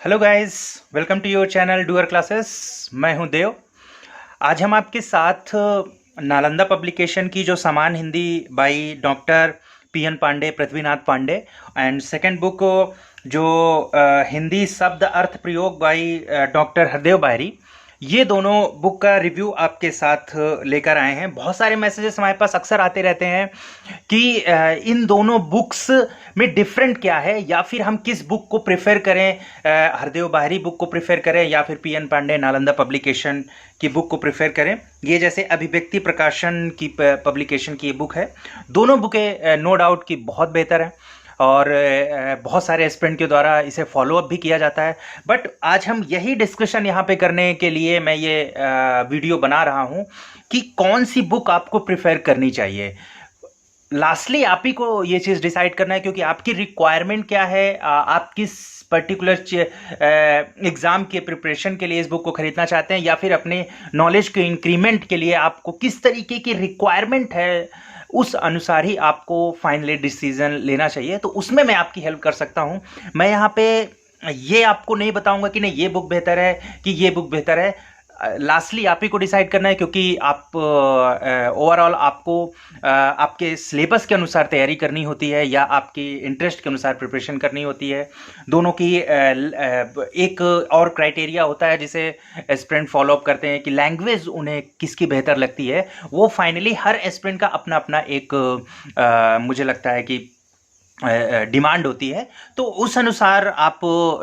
Hello guys, welcome to your channel doer classes. मैं हूं देव। आज हम आपके साथ नालंदा पब्लिकेशन की जो समान Hindi by doctor P N. Pandey, Prithvinath Pandey and second book जो हिंदी शब्द अर्थ प्रयोग बाई डॉक्टर हरदेव बायरी, ये दोनों बुक का रिव्यू आपके साथ लेकर आए हैं। बहुत सारे मैसेजेस हमारे पास अक्सर आते रहते हैं कि इन दोनों बुक्स में डिफरेंट क्या है, या फिर हम किस बुक को प्रेफर करें, हरदेव बाहरी बुक को प्रेफर करें या फिर पी.एन. पांडे नालंदा पब्लिकेशन की बुक को प्रेफर करें। ये जैसे अभिव्यक्ति प्रकाशन की पब्लिकेशन की ये बुक है। दोनों बुकें नो डाउट की बहुत बेहतर हैं और बहुत सारे एस्पिरेंट के द्वारा इसे फॉलोअप भी किया जाता है। बट आज हम यही डिस्कशन यहाँ पे करने के लिए मैं ये वीडियो बना रहा हूँ कि कौन सी बुक आपको प्रेफर करनी चाहिए। लास्टली आप ही को ये चीज़ डिसाइड करना है, क्योंकि आपकी रिक्वायरमेंट क्या है, आप किस पर्टिकुलर एग्ज़ाम के प्रिपरेशन के लिए इस बुक को खरीदना चाहते हैं, या फिर अपने नॉलेज के इंक्रीमेंट के लिए आपको किस तरीके की रिक्वायरमेंट है, उस अनुसार ही आपको फाइनली डिसीजन लेना चाहिए। तो उसमें मैं आपकी हेल्प कर सकता हूँ। मैं यहाँ पे ये आपको नहीं बताऊँगा कि नहीं ये बुक बेहतर है कि ये बुक बेहतर है। लास्टली आप ही को डिसाइड करना है, क्योंकि आप ओवरऑल आपको आपके सिलेबस के अनुसार तैयारी करनी होती है या आपके इंटरेस्ट के अनुसार प्रिपरेशन करनी होती है। दोनों की एक और क्राइटेरिया होता है जिसे एस्पिरेंट फॉलोअप करते हैं कि लैंग्वेज उन्हें किसकी बेहतर लगती है। वो फाइनली हर एस्पिरेंट का अपना अपना एक मुझे लगता है कि डिमांड होती है। तो उस अनुसार आप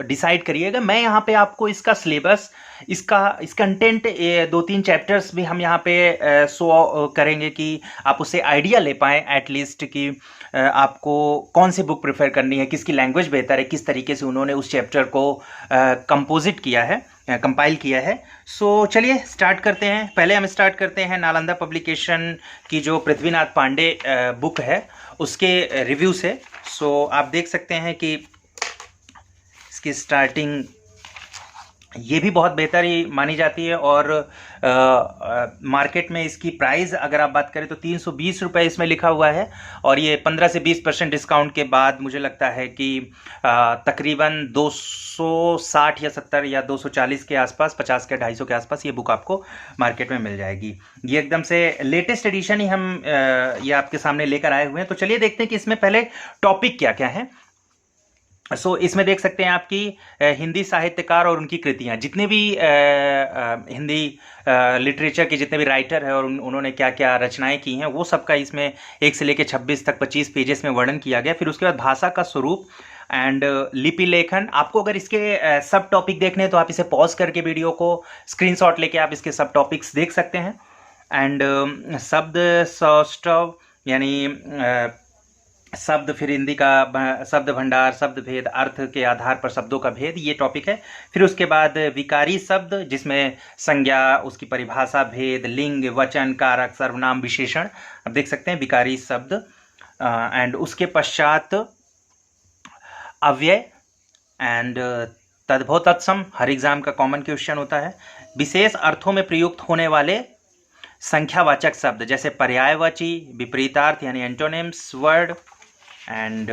डिसाइड करिएगा। मैं यहाँ पे आपको इसका सिलेबस, इसका कंटेंट, 2-3 चैप्टर्स भी हम यहाँ पे शो करेंगे कि आप उससे आइडिया ले पाएँ एटलीस्ट कि आपको कौन सी बुक प्रेफर करनी है, किसकी लैंग्वेज बेहतर है, किस तरीके से उन्होंने उस चैप्टर को कंपोजिट किया है, कंपाइल किया है। सो चलिए स्टार्ट करते हैं। पहले हम स्टार्ट करते हैं नालंदा पब्लिकेशन की जो पृथ्वीनाथ पांडे बुक है उसके रिव्यू से। सो आप देख सकते हैं कि इसकी स्टार्टिंग ये भी बहुत बेहतर ही मानी जाती है, और मार्केट में इसकी प्राइस अगर आप बात करें तो 320 रुपये इसमें लिखा हुआ है, और ये 15 से 20% डिस्काउंट के बाद मुझे लगता है कि तकरीबन 260 या 70 या 240 के आसपास, 50 के 250 के आसपास ये बुक आपको मार्केट में मिल जाएगी। ये एकदम से लेटेस्ट एडिशन ही हम ये आपके सामने लेकर आए हुए हैं। तो चलिए देखते हैं कि इसमें पहले टॉपिक क्या क्या है। इसमें देख सकते हैं आपकी हिंदी साहित्यकार और उनकी कृतियाँ, जितने भी हिंदी लिटरेचर के जितने भी राइटर हैं और उन्होंने क्या क्या रचनाएं की हैं, वो सबका इसमें 1 से लेकर 26 तक 25 पेजेस में वर्णन किया गया। फिर उसके बाद भाषा का स्वरूप एंड लिपि लेखन। आपको अगर इसके सब टॉपिक देखने हैं तो आप इसे पॉज करके वीडियो को स्क्रीनशॉट लेके आप इसके सब टॉपिक्स देख सकते हैं। एंड शब्द सौष्ठव यानी शब्द, फिर हिंदी का शब्द भंडार, शब्द भेद, अर्थ के आधार पर शब्दों का भेद, ये टॉपिक है। फिर उसके बाद विकारी शब्द, जिसमें संज्ञा, उसकी परिभाषा, भेद, लिंग, वचन, कारक, सर्वनाम, विशेषण, आप देख सकते हैं विकारी शब्द। एंड उसके पश्चात अव्यय एंड तद्भव तत्सम, हर एग्जाम का कॉमन क्वेश्चन होता है। विशेष अर्थों में प्रयुक्त होने वाले संख्यावाचक शब्द, जैसे पर्यायवाची, विपरीतार्थ यानी एंटोनिम्स वर्ड, एंड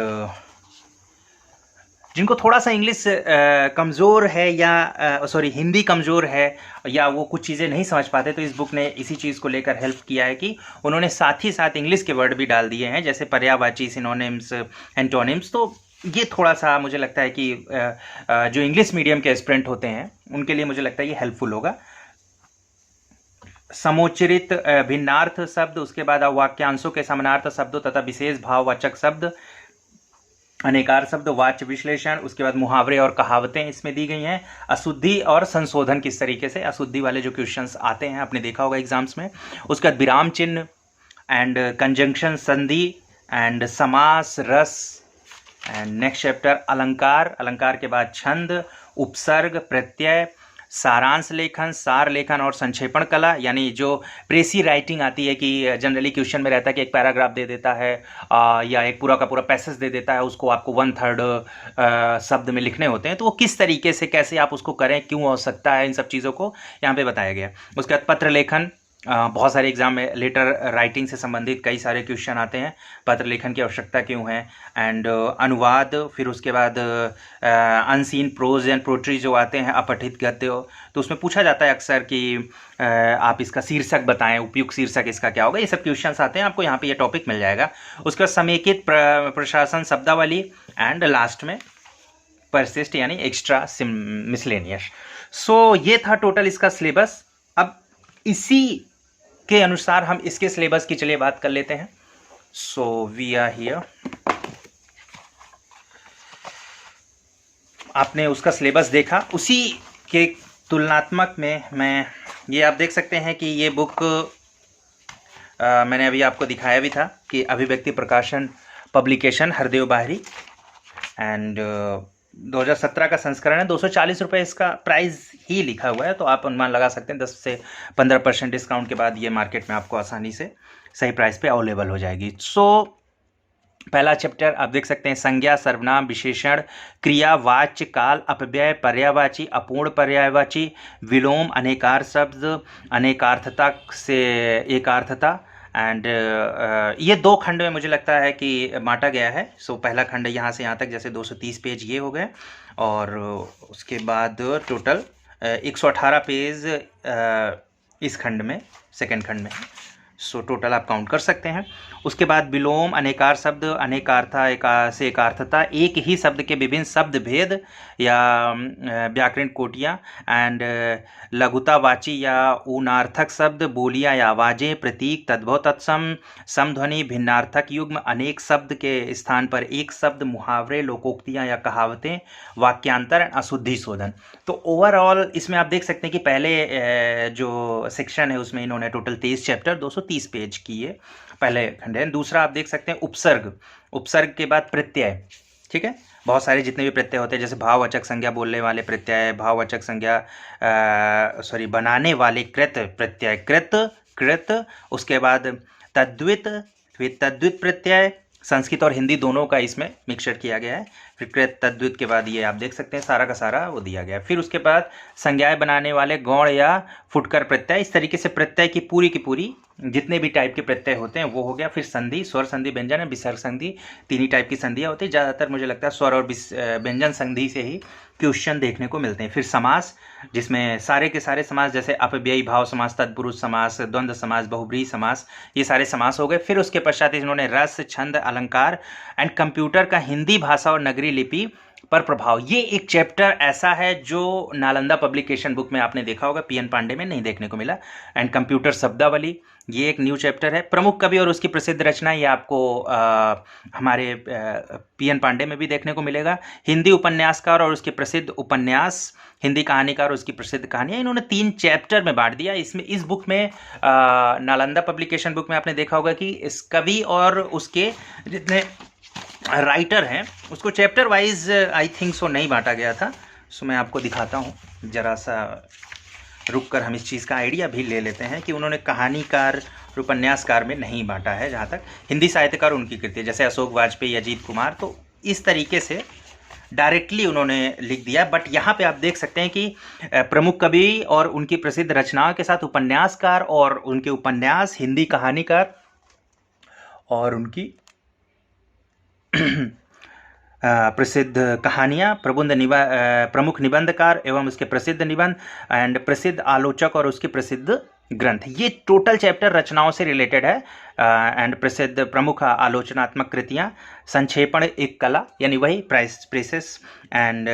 जिनको थोड़ा सा इंग्लिश कमज़ोर है या सॉरी हिंदी कमज़ोर है या वो कुछ चीज़ें नहीं समझ पाते, तो इस बुक ने इसी चीज़ को लेकर हेल्प किया है कि उन्होंने साथ ही साथ इंग्लिश के वर्ड भी डाल दिए हैं, जैसे पर्यायवाची, सिनोनिम्स, एंटोनिम्स। तो ये थोड़ा सा मुझे लगता है कि जो इंग्लिश मीडियम के एस्पिरेंट होते हैं उनके लिए मुझे लगता है ये हेल्पफुल होगा। समोच्चरित भिन्नार्थ शब्द, उसके बाद वाक्यांशों के समानार्थ शब्दों तथा विशेष भाववाचक शब्द, अनेकार शब्द, वाच्य विश्लेषण, उसके बाद मुहावरे और कहावतें इसमें दी गई हैं। अशुद्धि और संशोधन, किस तरीके से अशुद्धि वाले जो क्वेश्चंस आते हैं आपने देखा होगा एग्जाम्स में। उसके बाद विराम चिन्ह एंड कंजंक्शन, संधि एंड समास, रस। एंड नेक्स्ट चैप्टर अलंकार, अलंकार के बाद छंद, उपसर्ग, प्रत्यय, सारांश लेखन, सार लेखन और संक्षेपण कला, यानी जो प्रेसी राइटिंग आती है कि जनरली क्वेश्चन में रहता है कि एक पैराग्राफ दे देता है या एक पूरा का पूरा पैसेज दे देता है, उसको आपको 1/3 शब्द में लिखने होते हैं। तो वो किस तरीके से, कैसे आप उसको करें, क्यों आवश्यकता है, इन सब चीज़ों को यहाँ पे बताया गया। उसके बाद पत्र लेखन बहुत सारे एग्जाम में लेटर राइटिंग से संबंधित कई सारे क्वेश्चन आते हैं, पत्र लेखन की आवश्यकता क्यों है, एंड अनुवाद, फिर उसके बाद अनसीन प्रोज एंड पोट्री जो आते हैं, अपठित गद्य, तो उसमें पूछा जाता है अक्सर कि आप इसका शीर्षक बताएं, उपयुक्त शीर्षक इसका क्या होगा, ये सब क्वेश्चंस आते हैं, आपको यहाँ पे ये टॉपिक मिल जाएगा। उसके बाद समेकित प्रशासन शब्दावली, एंड लास्ट में परसिस्ट यानी एक्स्ट्रा मिसलेनियस। सो ये था टोटल इसका सिलेबस। अब इसी के अनुसार हम इसके सिलेबस की चलिए बात कर लेते हैं। So we are here. आपने उसका सिलेबस देखा, उसी के तुलनात्मक में मैं ये आप देख सकते हैं कि ये बुक मैंने अभी आपको दिखाया भी था कि अभिव्यक्ति प्रकाशन पब्लिकेशन हरदेव बाहरी, एंड 2017 का संस्करण है। 240 रुपये इसका प्राइस ही लिखा हुआ है, तो आप अनुमान लगा सकते हैं 10 से 15% डिस्काउंट के बाद ये मार्केट में आपको आसानी से सही प्राइस पे अवेलेबल हो जाएगी। सो पहला चैप्टर आप देख सकते हैं, संज्ञा, सर्वनाम, विशेषण, क्रिया, वाच्य, काल, अपव्यय, पर्यायवाची, अपूर्ण पर्यायवाची, विलोम, अनेकार शब्द, अनेकार्थता से एकार्थता, एंड ये 2 खंड में मुझे लगता है कि बांटा गया है। सो पहला खंड यहाँ से यहाँ तक, जैसे 230 पेज ये हो गए, और उसके बाद टोटल 118 पेज इस खंड में, सेकेंड खंड में। सो टोटल आप काउंट कर सकते हैं। उसके बाद विलोम, अनेकार शब्द, अनेकार्था से एकार्थता, एक ही शब्द के विभिन्न शब्द भेद या व्याकरण कोटियाँ, एंड लघुतावाची या ऊनार्थक शब्द, बोलियाँ या आवाज़ें, प्रतीक, तद्भव, तत्सम, समध्वनि, भिन्नार्थक युग्म, अनेक शब्द के स्थान पर एक शब्द, मुहावरे, लोकोक्तियाँ या कहावतें, वाक्यांतर, अशुद्धि शोधन। तो ओवरऑल इसमें आप देख सकते हैं कि पहले जो सेक्शन है उसमें इन्होंने टोटल 23 चैप्टर 230 पेज की है, पहले खंड है। दूसरा आप देख सकते हैं उपसर्ग, उपसर्ग के बाद प्रत्यय, ठीक है, बहुत सारे जितने भी प्रत्यय होते हैं, जैसे भाववाचक संज्ञा बोलने वाले प्रत्यय, भाववाचक संज्ञा बनाने वाले कृत प्रत्यय, कृत, उसके बाद तद्वित, फिर तद्वित प्रत्यय, संस्कृत और हिंदी दोनों का इसमें मिक्सचर किया गया है। फिर कृत, तद्वित के बाद ये आप देख सकते हैं सारा का सारा वो दिया गया है। फिर उसके बाद संज्ञाएं बनाने वाले गौण या फुटकर प्रत्यय, इस तरीके से प्रत्यय की पूरी जितने भी टाइप के प्रत्यय होते हैं वो हो गया। फिर संधि, स्वर संधि, व्यंजन, विसर्ग संधि, 3 ही टाइप की संधियाँ होती है। ज़्यादातर मुझे लगता है स्वर और व्यंजन संधि से ही क्वेश्चन देखने को मिलते हैं। फिर समास, जिसमें सारे के सारे समास, जैसे अपव्ययी भाव समास, तत्पुरुष समास, द्वंद्व समास, बहुब्रीहि समास, ये सारे समास हो गए। फिर उसके पश्चात इन्होंने रस, छंद, अलंकार एंड कंप्यूटर का हिंदी भाषा और नगरी लिपि पर प्रभाव, ये एक चैप्टर ऐसा है जो नालंदा पब्लिकेशन बुक में आपने देखा होगा, पीएन पांडे में नहीं देखने को मिला। एंड कंप्यूटर शब्दावली, ये एक न्यू चैप्टर है। प्रमुख कवि और उसकी प्रसिद्ध रचना, ये आपको हमारे पीएन पांडे में भी देखने को मिलेगा। हिंदी उपन्यासकार और उसके प्रसिद्ध उपन्यास, हिंदी कहानीकार और उसकी प्रसिद्ध कहानियाँ, इन्होंने 3 चैप्टर में बांट दिया। इसमें इस बुक में नालंदा पब्लिकेशन बुक में आपने देखा होगा कि इस कवि और उसके जितने राइटर हैं उसको chapter wise I think so नहीं बांटा गया था। सो मैं आपको दिखाता हूँ, ज़रा सा रुक कर हम इस चीज़ का आइडिया भी ले लेते हैं कि उन्होंने कहानीकार और उपन्यासकार में नहीं बांटा है। जहाँ तक हिंदी साहित्यकार उनकी कृति, जैसे अशोक वाजपेयी, अजीत कुमार, तो इस तरीके से डायरेक्टली उन्होंने लिख दिया। बट यहाँ पे आप देख सकते हैं कि प्रमुख कवि और उनकी प्रसिद्ध रचनाओं के साथ उपन्यासकार और उनके उपन्यास, हिंदी कहानीकार और उनकी प्रसिद्ध कहानियाँ, प्रमुख निबंधकार एवं उसके प्रसिद्ध निबंध, एंड प्रसिद्ध आलोचक और उसके प्रसिद्ध ग्रंथ, ये टोटल चैप्टर रचनाओं से रिलेटेड है। एंड प्रसिद्ध प्रमुख आलोचनात्मक कृतियाँ, संक्षेपण एक कला यानी वही प्रेसेस, एंड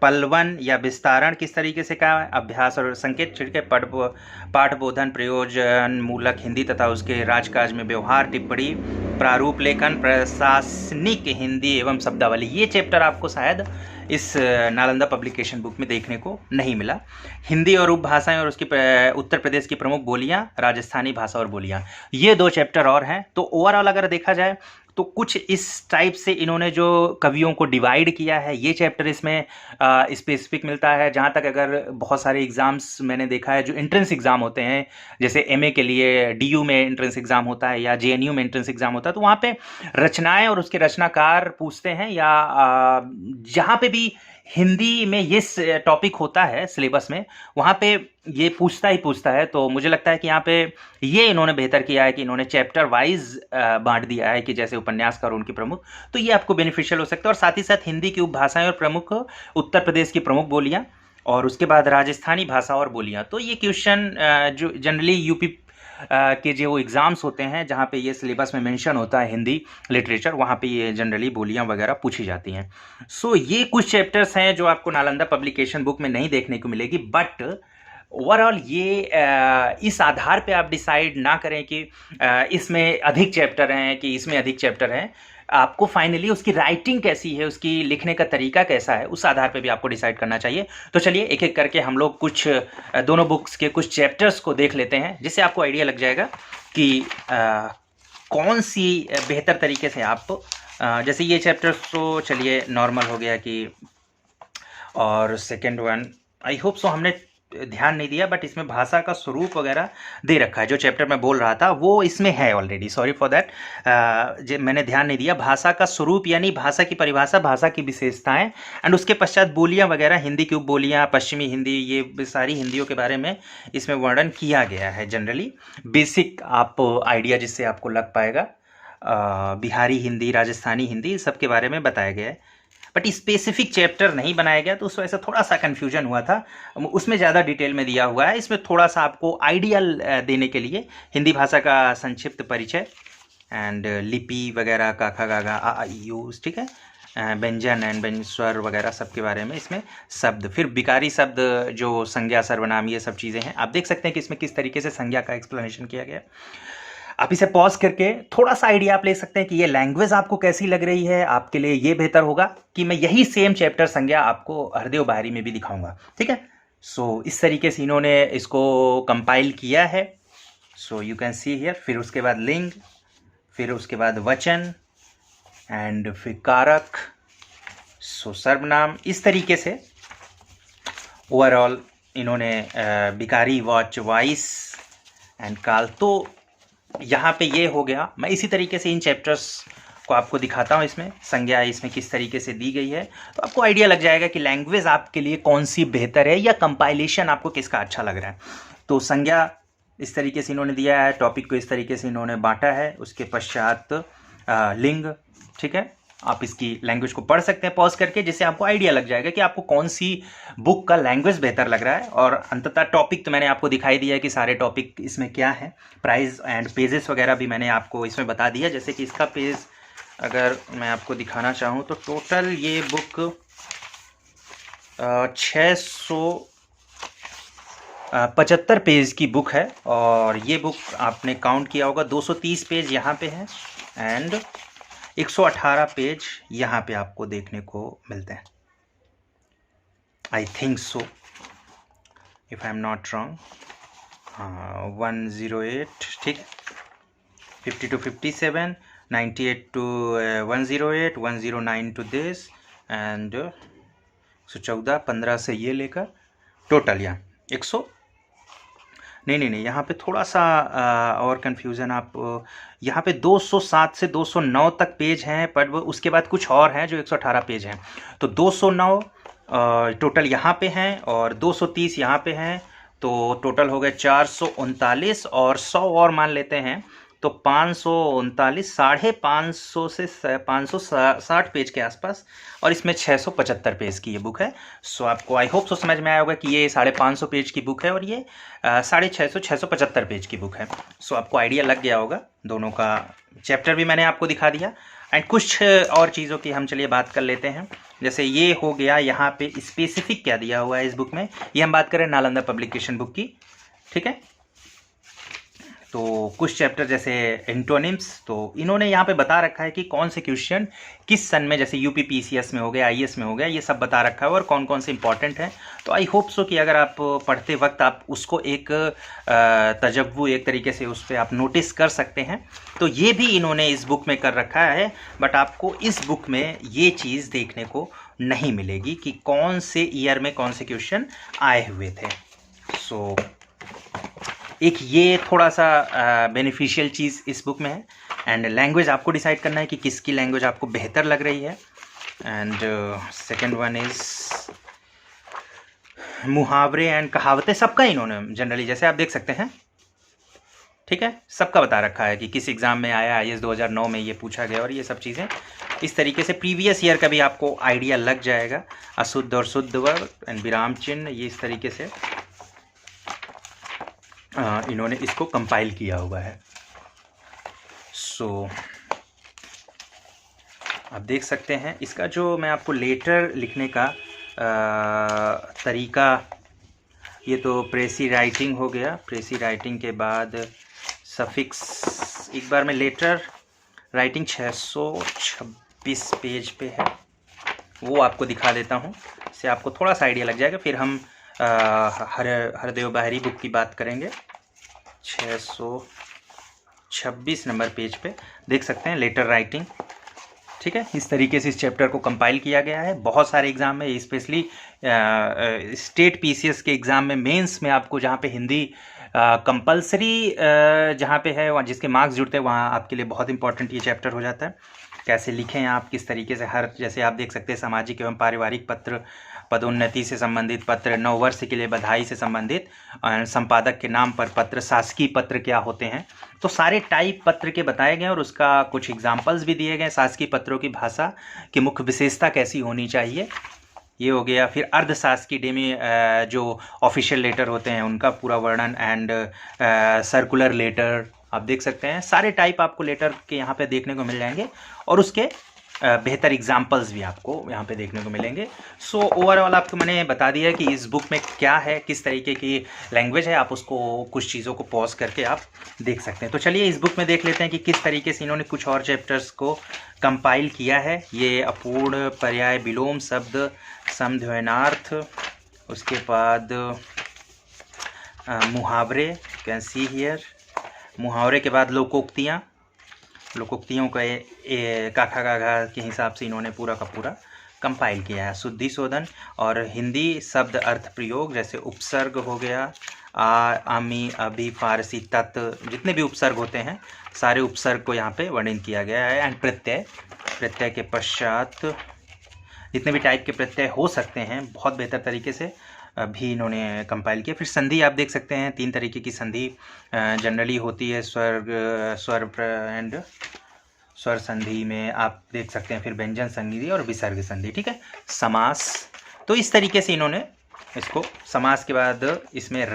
पलवन या विस्तारण किस तरीके से का अभ्यास और संकेत छिड़के, पाठ बोधन, प्रयोजन मूलक हिंदी तथा उसके राजकाज में व्यवहार, टिप्पणी, प्रारूप लेखन, प्रशासनिक हिंदी एवं शब्दावली, ये चैप्टर आपको शायद इस नालंदा पब्लिकेशन बुक में देखने को नहीं मिला। हिंदी और उपभाषाएं और उसकी उत्तर प्रदेश की प्रमुख बोलियां, राजस्थानी भाषा और बोलियां, ये 2 चैप्टर और हैं। तो ओवरऑल अगर देखा जाए तो कुछ इस टाइप से इन्होंने जो कवियों को डिवाइड किया है, ये चैप्टर इसमें स्पेसिफिक मिलता है। जहाँ तक अगर बहुत सारे एग्ज़ाम्स मैंने देखा है जो एंट्रेंस एग्ज़ाम होते हैं, जैसे एमए के लिए डीयू में एंट्रेंस एग्ज़ाम होता है या जेएनयू में एंट्रेंस एग्ज़ाम होता है, तो वहाँ पे रचनाएं और उसके रचनाकार पूछते हैं, या जहाँ पे भी हिंदी में ये टॉपिक होता है सिलेबस में, वहाँ पे ये पूछता है। तो मुझे लगता है कि यहाँ पे ये इन्होंने बेहतर किया है कि इन्होंने चैप्टर वाइज बांट दिया है कि जैसे उपन्यासकार और उनकी प्रमुख, तो ये आपको बेनिफिशियल हो सकता है। और साथ ही साथ हिंदी की उपभाषाएं और प्रमुख उत्तर प्रदेश की प्रमुख बोलियाँ, और उसके बाद राजस्थानी भाषा और बोलियाँ। तो ये क्वेश्चन जो जनरली यूपी के जो एग्ज़ाम्स होते हैं जहाँ पे ये सिलेबस में मेंशन होता है हिंदी लिटरेचर, वहाँ पे ये जनरली बोलियाँ वगैरह पूछी जाती हैं। सो ये कुछ चैप्टर्स हैं जो आपको नालंदा पब्लिकेशन बुक में नहीं देखने को मिलेगी, बट ओवरऑल ये इस आधार पे आप डिसाइड ना करें कि इसमें अधिक चैप्टर हैं कि इसमें अधिक चैप्टर हैं। आपको फाइनली उसकी राइटिंग कैसी है, उसकी लिखने का तरीका कैसा है, उस आधार पे भी आपको डिसाइड करना चाहिए। तो चलिए एक एक करके हम लोग कुछ दोनों बुक्स के कुछ चैप्टर्स को देख लेते हैं, जिससे आपको आइडिया लग जाएगा कि कौन सी बेहतर तरीके से आप जैसे ये चैप्टर्स तो चलिए नॉर्मल हो गया कि, और second one I hope so हमने ध्यान नहीं दिया, बट इसमें भाषा का स्वरूप वगैरह दे रखा है। जो चैप्टर मैं बोल रहा था वो इसमें है ऑलरेडी, सॉरी फॉर दैट, मैंने ध्यान नहीं दिया। भाषा का स्वरूप यानी भाषा की परिभाषा, भाषा की विशेषताएं, एंड उसके पश्चात बोलियां वगैरह, हिंदी की उपबोलियां, पश्चिमी हिंदी, ये सारी हिंदियों के बारे में इसमें वर्णन किया गया है। जनरली बेसिक आप आइडिया जिससे आपको लग पाएगा, बिहारी हिंदी, राजस्थानी हिंदी, सबके बारे में बताया गया है। बट स्पेसिफिक चैप्टर नहीं बनाया गया, तो उस वजह से थोड़ा सा कन्फ्यूजन हुआ था। उसमें ज़्यादा डिटेल में दिया हुआ है, इसमें थोड़ा सा आपको आइडिया देने के लिए हिंदी भाषा का संक्षिप्त परिचय एंड लिपि वगैरह का खा गा गा आ ई यू, ठीक है, व्यंजन एंड व्यंजन स्वर वगैरह सब के बारे में इसमें शब्द, फिर विकारी शब्द जो संज्ञा सर्वनाम, ये सब चीज़ें हैं। आप देख सकते हैं कि इसमें किस तरीके से संज्ञा का एक्सप्लेनेशन किया गया। आप इसे पॉज करके थोड़ा सा आइडिया आप ले सकते हैं कि ये लैंग्वेज आपको कैसी लग रही है। आपके लिए ये बेहतर होगा कि मैं यही सेम चैप्टर संज्ञा आपको हरदेव बाहरी में भी दिखाऊंगा, ठीक है। सो इस तरीके से इन्होंने इसको कंपाइल किया है। So you can see here. फिर उसके बाद लिंग, फिर उसके बाद वचन एंड फिर कारक, सो सर्वनाम, इस तरीके से ओवरऑल इन्होंने विकारी, वॉच, वॉइस एंड काल। तो यहाँ पे ये हो गया। मैं इसी तरीके से इन चैप्टर्स को आपको दिखाता हूँ, इसमें संज्ञा इसमें किस तरीके से दी गई है, तो आपको आइडिया लग जाएगा कि लैंग्वेज आपके लिए कौन सी बेहतर है या कंपाइलेशन आपको किसका अच्छा लग रहा है। तो संज्ञा इस तरीके से इन्होंने दिया है, टॉपिक को इस तरीके से इन्होंने बांटा है। उसके पश्चात लिंग, ठीक है। आप इसकी लैंग्वेज को पढ़ सकते हैं पॉज करके, जिससे आपको आइडिया लग जाएगा कि आपको कौन सी बुक का लैंग्वेज बेहतर लग रहा है। और अंततः टॉपिक तो मैंने आपको दिखाई दिया है कि सारे टॉपिक इसमें क्या है। प्राइस एंड पेजेस वगैरह भी मैंने आपको इसमें बता दिया। जैसे कि इसका पेज अगर मैं आपको दिखाना चाहूँ तो टोटल ये बुक 675 पेज की बुक है, और ये बुक आपने काउंट किया होगा 230 पेज यहाँ पे है एंड 118 पेज यहाँ पे आपको देखने को मिलते हैं। I think so, if I am not wrong. 108, ठीक है, 50 to 57, 98 to 108, 109 to this and 114, 15 से ये लेकर टोटल यहाँ 100 नहीं, यहाँ पे थोड़ा सा और कन्फ्यूज़न। आप यहाँ पे 207 से 209 तक पेज हैं, पर वो उसके बाद कुछ और हैं जो 118 पेज हैं। तो 209 टोटल यहाँ पे हैं और 230 यहाँ पे हैं, तो टोटल हो गए 439, और 100 और मान लेते हैं तो 539, 550 से 560 पेज के आसपास, और इसमें 675 पेज की ये बुक है। सो आपको आई होप सो समझ में आया होगा कि ये 550 पेज की बुक है और ये 675 पेज की बुक है। सो आपको आइडिया लग गया होगा। दोनों का चैप्टर भी मैंने आपको दिखा दिया एंड कुछ और चीज़ों की हम चलिए बात कर लेते हैं। जैसे ये हो गया, यहाँ पे स्पेसिफिक क्या दिया हुआ है इस बुक में, ये हम बात करें नालंदा पब्लिकेशन बुक की, ठीक है। तो कुछ चैप्टर जैसे एंटोनिम्स, तो इन्होंने यहाँ पे बता रखा है कि कौन से क्वेश्चन किस सन में, जैसे यूपी पीसीएस में हो गया, आईएएस में हो गया, ये सब बता रखा है और कौन कौन से इंपॉर्टेंट हैं। तो आई होप सो कि अगर आप पढ़ते वक्त आप उसको एक तजव्वुर एक तरीके से उस पर आप नोटिस कर सकते हैं। तो ये भी इन्होंने इस बुक में कर रखा है, बट आपको इस बुक में ये चीज़ देखने को नहीं मिलेगी कि कौन से ईयर में कौन से क्वेश्चन आए हुए थे। सो एक ये थोड़ा सा बेनिफिशियल चीज़ इस बुक में है। एंड लैंग्वेज आपको डिसाइड करना है कि किसकी लैंग्वेज आपको बेहतर लग रही है। एंड सेकंड वन इज़ मुहावरे एंड कहावतें सबका इन्होंने जनरली, जैसे आप देख सकते हैं, ठीक है, सबका बता रखा है कि किस एग्ज़ाम में आया, IAS 2009 में ये पूछा गया, और ये सब चीज़ें इस तरीके से प्रीवियस ईयर का भी आपको आइडिया लग जाएगा। अशुद्ध और शुद्ध वर्ड एंड विराम चिन्ह, ये इस तरीके से इन्होंने इसको कंपाइल किया हुआ है। सो आप देख सकते हैं इसका जो मैं आपको लेटर लिखने का तरीका, ये तो प्रेसी राइटिंग हो गया। प्रेसी राइटिंग के बाद सफिक्स, एक बार में लेटर राइटिंग 626 पेज पे है, वो आपको दिखा देता हूँ, इससे आपको थोड़ा सा आइडिया लग जाएगा। फिर हम हरदेव बाहरी बुक की बात करेंगे। 626 नंबर पेज पे देख सकते हैं लेटर राइटिंग, ठीक है। इस तरीके से इस चैप्टर को कंपाइल किया गया है। बहुत सारे एग्ज़ाम में, स्पेशली स्टेट PCS के एग्ज़ाम में, मेंस में आपको जहाँ पे हिंदी कंपलसरी जहाँ पे है, वहाँ जिसके मार्क्स जुड़ते हैं, वहाँ आपके लिए बहुत इंपॉर्टेंट ये चैप्टर हो जाता है। कैसे लिखें आप, किस तरीके से, हर, जैसे आप देख सकते हैं सामाजिक एवं पारिवारिक पत्र, पदोन्नति से संबंधित पत्र, नववर्ष के लिए बधाई से संबंधित, संपादक के नाम पर पत्र, शासकीय पत्र क्या होते हैं, तो सारे टाइप पत्र के बताए गए और उसका कुछ एग्जाम्पल्स भी दिए गए। शासकीय पत्रों की भाषा की मुख्य विशेषता कैसी होनी चाहिए, ये हो गया। फिर अर्धशासकीय डेमी जो ऑफिशियल लेटर होते हैं उनका पूरा वर्णन, एंड सर्कुलर लेटर, आप देख सकते हैं सारे टाइप आपको लेटर के यहाँ पे देखने को मिल जाएंगे, और उसके बेहतर एग्जाम्पल्स भी आपको यहाँ पे देखने को मिलेंगे। सो ओवरऑल आपको मैंने बता दिया कि इस बुक में क्या है, किस तरीके की लैंग्वेज है, आप उसको कुछ चीज़ों को पॉज करके आप देख सकते हैं। तो चलिए इस बुक में देख लेते हैं कि किस तरीके से इन्होंने कुछ और चैप्टर्स को कंपाइल किया है। ये अपूर्ण, पर्याय, विलोम शब्द, समद्वयनार्थ, उसके बाद मुहावरे, कैन सी हियर, मुहावरे के बाद लोकोक्तियाँ, लोकोक्तियों का काखा गाघा के हिसाब से इन्होंने पूरा का पूरा कंपाइल किया है। शुद्धि शोधन और हिंदी शब्द अर्थ प्रयोग, जैसे उपसर्ग हो गया, आमी, अभी, फारसी, तत्, जितने भी उपसर्ग होते हैं सारे उपसर्ग को यहाँ पे वर्णन किया गया है। एंड प्रत्यय, प्रत्यय के पश्चात जितने भी टाइप के प्रत्यय हो सकते हैं बहुत बेहतर तरीके से भी इन्होंने कंपाइल किया। फिर संधि आप देख सकते हैं, 3 तरीके की संधि जनरली होती है, स्वर एंड स्वर संधि में आप देख सकते हैं। फिर व्यंजन संधि और विसर्ग संधि, ठीक है। समास, तो इस तरीके से इन्होंने इसको, समास के बाद इसमें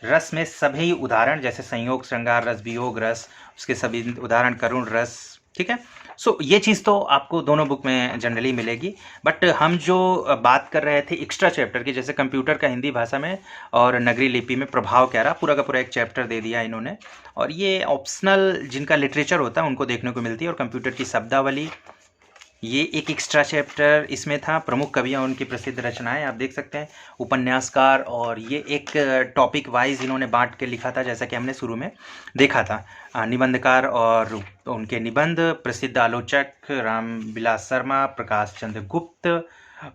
रस में सभी उदाहरण, जैसे संयोग, श्रृंगार रस, वियोग रस, उसके सभी उदाहरण, करुण रस, ठीक है। सो ये चीज़ तो आपको दोनों बुक में जनरली मिलेगी, बट हम जो बात कर रहे थे एक्स्ट्रा चैप्टर की, जैसे कंप्यूटर का हिंदी भाषा में और नगरी लिपि में प्रभाव क्या रहा, पूरा का पूरा एक चैप्टर दे दिया इन्होंने। और ये ऑप्शनल जिनका लिटरेचर होता है उनको देखने को मिलती है। और कंप्यूटर की शब्दावली, ये एक एक्स्ट्रा चैप्टर इसमें था। प्रमुख कवियाँ, उनकी प्रसिद्ध रचनाएं आप देख सकते हैं। उपन्यासकार, और ये एक टॉपिक वाइज इन्होंने बांट के लिखा था, जैसा कि हमने शुरू में देखा था। निबंधकार और उनके निबंध, प्रसिद्ध आलोचक राम विलास शर्मा, प्रकाश चंद्र गुप्त,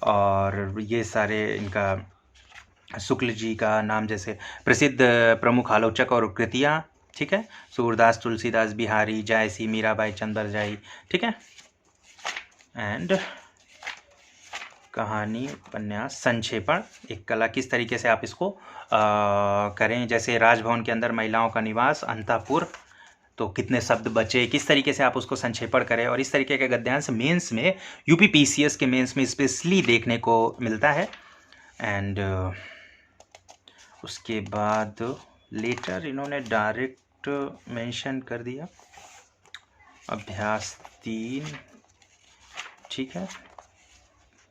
और ये सारे इनका शुक्ल जी का नाम जैसे प्रसिद्ध प्रमुख आलोचक और कृतियाँ, ठीक है। सूरदास, तुलसीदास, बिहारी, जायसी, मीराबाई, चंद्र जाई, ठीक है। एंड कहानी, उपन्यास, संक्षेपण, एक कला, किस तरीके से आप इसको करें, जैसे राजभवन के अंदर महिलाओं का निवास, अंतःपुर, तो कितने शब्द बचे, किस तरीके से आप उसको संक्षेपण करें। और इस तरीके के गद्यांश मेंस में, यूपी PCS के मेंस में स्पेशली देखने को मिलता है। एंड उसके बाद लेटर इन्होंने डायरेक्ट मेंशन कर दिया, अभ्यास 3, ठीक है।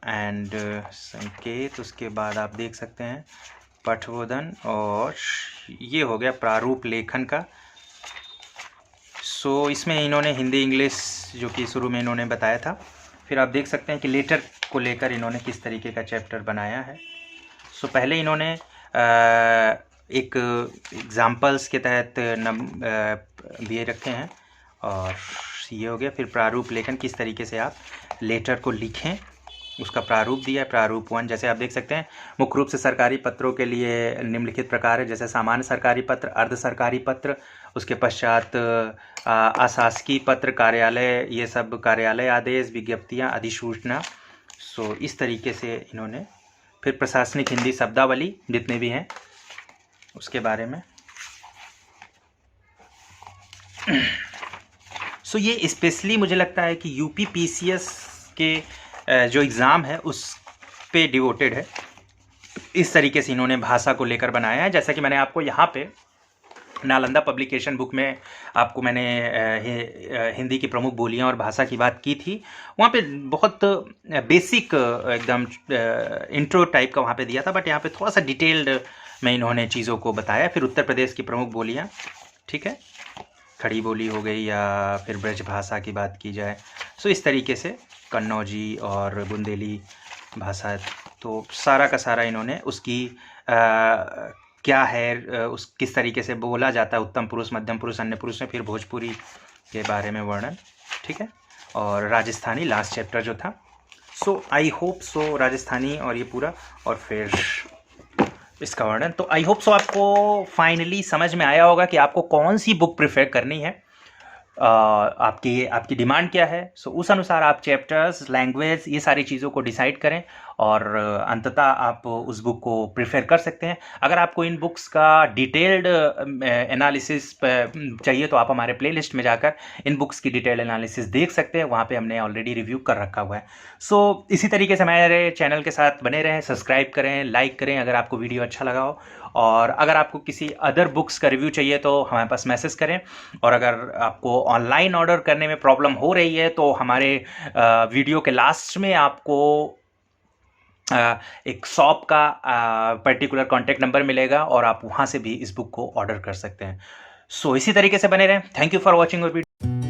एंड संकेत, उसके बाद आप देख सकते हैं पठबोधन, और ये हो गया प्रारूप लेखन का। सो इसमें इन्होंने हिंदी, इंग्लिश, जो कि शुरू में इन्होंने बताया था। फिर आप देख सकते हैं कि लेटर को लेकर इन्होंने किस तरीके का चैप्टर बनाया है। सो पहले इन्होंने एक एग्जाम्पल्स के तहत दिए रखे हैं, और ये हो गया। फिर प्रारूप लेखन, किस तरीके से आप लेटर को लिखें, उसका प्रारूप दिया है। प्रारूप 1, जैसे आप देख सकते हैं, मुख्य रूप से सरकारी पत्रों के लिए निम्नलिखित प्रकार है, जैसे सामान्य सरकारी पत्र, अर्ध सरकारी पत्र, उसके पश्चात अशासकीय पत्र, कार्यालय, ये सब कार्यालय आदेश, विज्ञप्तियाँ, अधिसूचना। सो इस तरीके से इन्होंने फिर प्रशासनिक हिंदी शब्दावली जितने भी हैं उसके बारे में। सो ये स्पेशली मुझे लगता है कि यूपी पीसीएस के जो एग्ज़ाम है उस पे डिवोटेड है। इस तरीके से इन्होंने भाषा को लेकर बनाया है। जैसा कि मैंने आपको यहाँ पे नालंदा पब्लिकेशन बुक में आपको मैंने हिंदी की प्रमुख बोलियां और भाषा की बात की थी, वहाँ पे बहुत बेसिक एकदम इंट्रो टाइप का वहाँ पे दिया था, बट यहाँ पे थोड़ा सा डिटेल्ड में इन्होंने चीज़ों को बताया। फिर उत्तर प्रदेश की प्रमुख बोलियाँ, ठीक है, खड़ी बोली हो गई या फिर ब्रज भाषा की बात की जाए, सो इस तरीके से कन्नौजी और बुंदेली भाषा, तो सारा का सारा इन्होंने उसकी क्या है, उस किस तरीके से बोला जाता है उत्तम पुरुष, मध्यम पुरुष, अन्य पुरुष में, फिर भोजपुरी के बारे में वर्णन, ठीक है, और राजस्थानी लास्ट चैप्टर जो था। सो आई होप सो राजस्थानी और ये पूरा, और फिर इसका वर्णन। तो आई होप सो आपको फाइनली समझ में आया होगा कि आपको कौन सी बुक प्रेफर करनी है, आपकी डिमांड क्या है। सो उस अनुसार आप चैप्टर्स, लैंग्वेज, ये सारी चीज़ों को डिसाइड करें और अंततः आप उस बुक को प्रेफर कर सकते हैं। अगर आपको इन बुक्स का डिटेल्ड एनालिसिस चाहिए तो आप हमारे प्लेलिस्ट में जाकर इन बुक्स की डिटेल्ड एनालिसिस देख सकते हैं, वहाँ पे हमने ऑलरेडी रिव्यू कर रखा हुआ है। सो इसी तरीके से हमारे चैनल के साथ बने रहें, सब्सक्राइब करें, लाइक करें अगर आपको वीडियो अच्छा लगा हो, और अगर आपको किसी अदर बुक्स का रिव्यू चाहिए तो हमारे पास मैसेज करें। और अगर आपको ऑनलाइन ऑर्डर करने में प्रॉब्लम हो रही है तो हमारे वीडियो के लास्ट में आपको एक शॉप का पर्टिकुलर कॉन्टैक्ट नंबर मिलेगा और आप वहाँ से भी इस बुक को ऑर्डर कर सकते हैं। सो इसी तरीके से बने रहें। Thank you for watching our video.